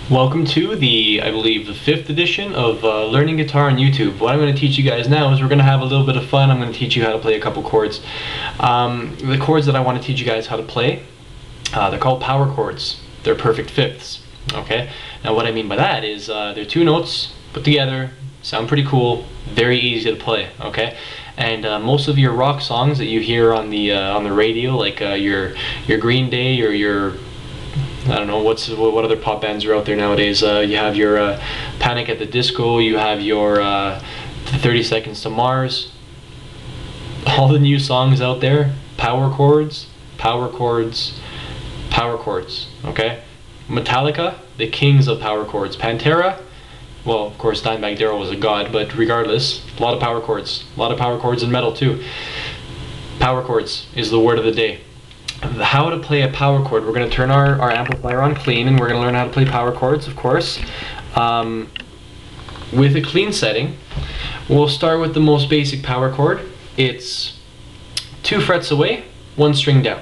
Welcome to I believe, the 5th edition of Learning Guitar on YouTube. What I'm going to teach you guys now is we're going to have a little bit of fun. I'm going to teach you how to play a couple chords. The chords that I want to teach you guys how to play, they're called power chords. They're perfect fifths. Okay. Now what I mean by that is they're two notes put together, sound pretty cool, very easy to play. Okay. And most of your rock songs that you hear on the radio, like your Green Day or your, I don't know, what other pop bands are out there nowadays. You have your Panic at the Disco, you have your 30 Seconds to Mars. All the new songs out there, power chords, power chords, power chords, okay? Metallica, the kings of power chords. Pantera, well, of course, Dimebag Darrell was a god, but regardless, a lot of power chords. A lot of power chords in metal, too. Power chords is the word of the day. How to play a power chord. We're going to turn our amplifier on clean, and we're going to learn how to play power chords, of course. With a clean setting, we'll start with the most basic power chord. It's 2 frets away, 1 string down.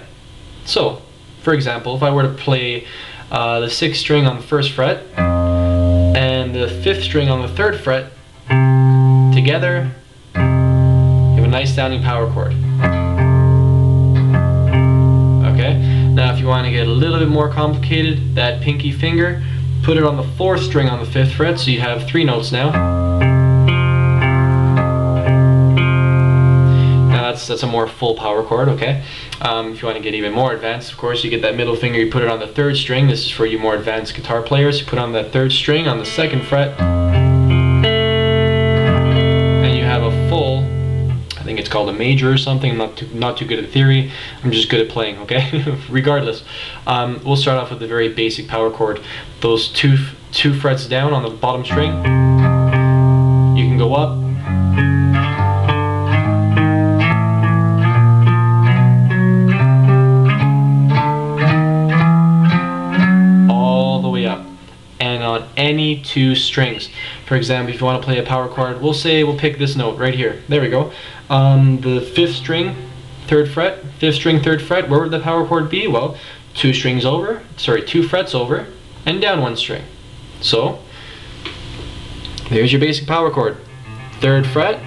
So, for example, if I were to play the 6th string on the 1st fret and the 5th string on the 3rd fret together, you have a nice sounding power chord. Now if you want to get a little bit more complicated, that pinky finger, put it on the 4th string on the 5th fret, so you have 3 notes now. Now that's a more full power chord, okay? If you want to get even more advanced, of course, you get that middle finger, you put it on the 3rd string. This is for you more advanced guitar players. You put on that 3rd string on the 2nd fret, and you have a full, I think it's called a major or something. I'm not too good at theory. I'm just good at playing, okay? Regardless, we'll start off with the very basic power chord. Those two frets down on the bottom string. You can go up. All the way up. And on any 2 strings. For example, if you want to play a power chord, we'll pick this note right here. There we go. The 5th string, 3rd fret, 5th string, 3rd fret, where would the power chord be? Well, 2 frets over, and down 1 string. So, there's your basic power chord. 3rd fret,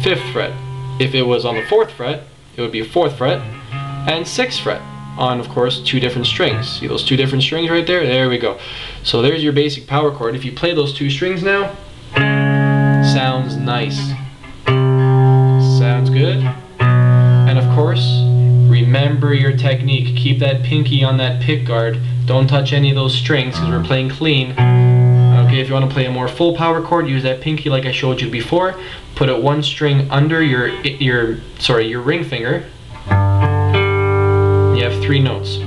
5th fret. If it was on the 4th fret, it would be 4th fret, and 6th fret. On, of course, 2 different strings. See those 2 different strings right there? There we go. So there's your basic power chord. If you play those 2 strings now, sounds nice. Sounds good. And of course, remember your technique. Keep that pinky on that pick guard. Don't touch any of those strings because we're playing clean. Okay, if you want to play a more full power chord, use that pinky like I showed you before. Put it 1 string under your ring finger. You have 3 notes.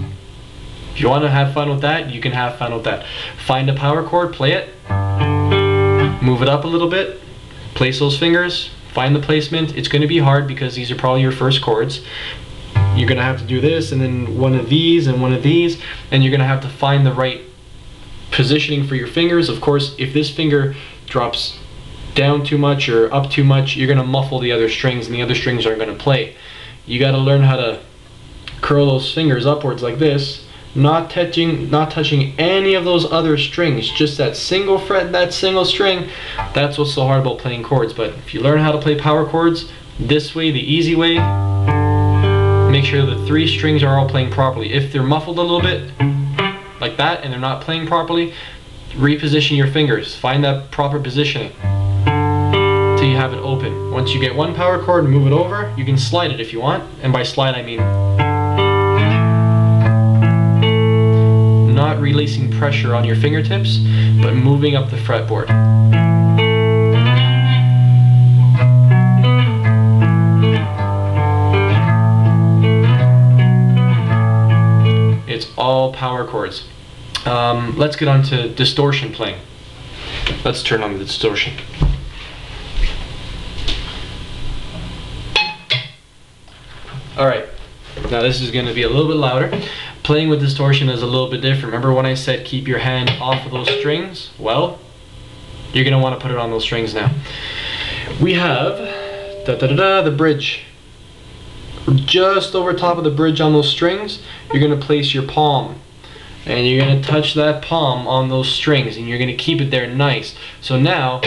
If you want to have fun with that, you can have fun with that. Find a power chord, play it, move it up a little bit, place those fingers, find the placement. It's going to be hard because these are probably your first chords. You're going to have to do this, and then one of these, and one of these, and you're going to have to find the right positioning for your fingers. Of course, if this finger drops down too much or up too much, you're going to muffle the other strings, and the other strings aren't going to play. You got to learn how to curl those fingers upwards like this, not touching any of those other strings, just that single fret, that single string. That's what's so hard about playing chords. But if you learn how to play power chords this way, the easy way, make sure the 3 strings are all playing properly. If they're muffled a little bit like that and they're not playing properly, reposition your fingers, find that proper positioning till you have it open. Once you get 1 power chord, move it over. You can slide it if you want, and by slide I mean not releasing pressure on your fingertips, but moving up the fretboard. It's all power chords. Let's get on to distortion playing. Let's turn on the distortion. Alright, now this is going to be a little bit louder. Playing with distortion is a little bit different. Remember when I said keep your hand off of those strings? Well, you're going to want to put it on those strings now. We have the bridge. Just over top of the bridge on those strings, you're going to place your palm. and you're going to touch that palm on those strings, and you're going to keep it there nice. So now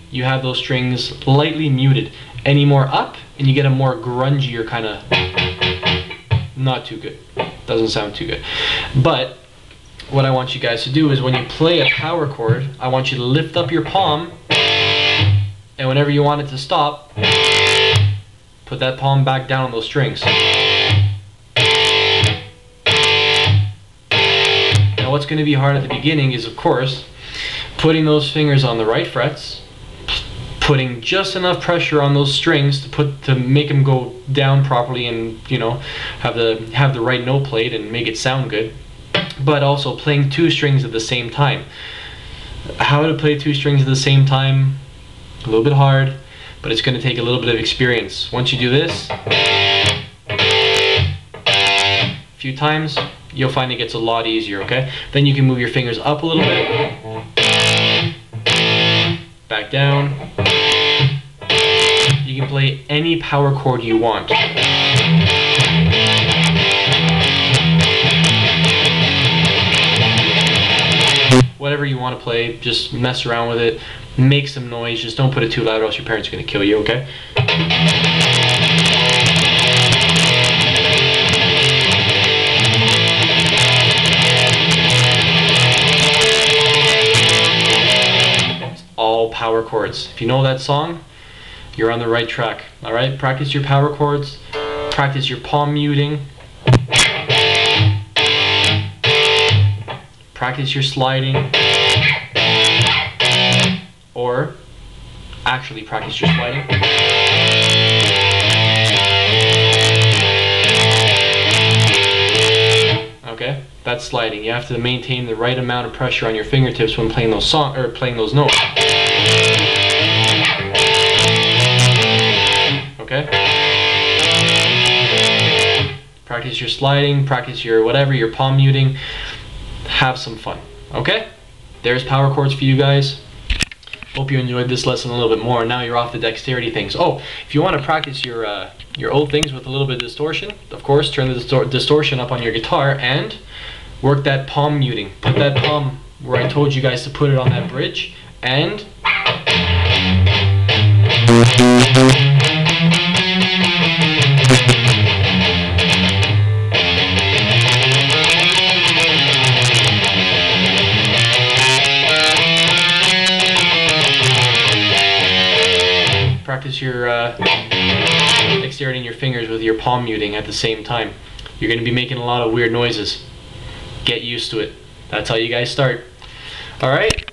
you have those strings lightly muted. Any more up and you get a more grungier kind of, not too good, doesn't sound too good. But what I want you guys to do is when you play a power chord, I want you to lift up your palm, and whenever you want it to stop, put that palm back down on those strings. Now what's going to be hard at the beginning is, of course, putting those fingers on the right frets, putting just enough pressure on those strings to make them go down properly, and you know, have the right note played and make it sound good. But also playing two strings at the same time. How to play two strings at the same time? A little bit hard, but it's going to take a little bit of experience. Once you do this a few times, you'll find it gets a lot easier, okay? Then you can move your fingers up a little bit, back down. You can play any power chord you want. Whatever you want to play, just mess around with it, make some noise, just don't put it too loud or else your parents are going to kill you, okay? It's all power chords. If you know that song, you're on the right track, alright? Practice your power chords, practice your palm muting, practice your sliding, or actually practice your sliding. Okay, that's sliding. You have to maintain the right amount of pressure on your fingertips when playing those playing those notes. Okay? Practice your sliding, practice your whatever, your palm muting. Have some fun. Okay? There's power chords for you guys. Hope you enjoyed this lesson a little bit more. Now you're off the dexterity things. Oh, if you want to practice your old things with a little bit of distortion, of course, turn the distortion up on your guitar and work that palm muting. Put that palm where I told you guys to put it on that bridge, and practice your dexterity in your fingers with your palm muting at the same time. You're going to be making a lot of weird noises. Get used to it. That's how you guys start. Alright?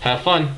Have fun.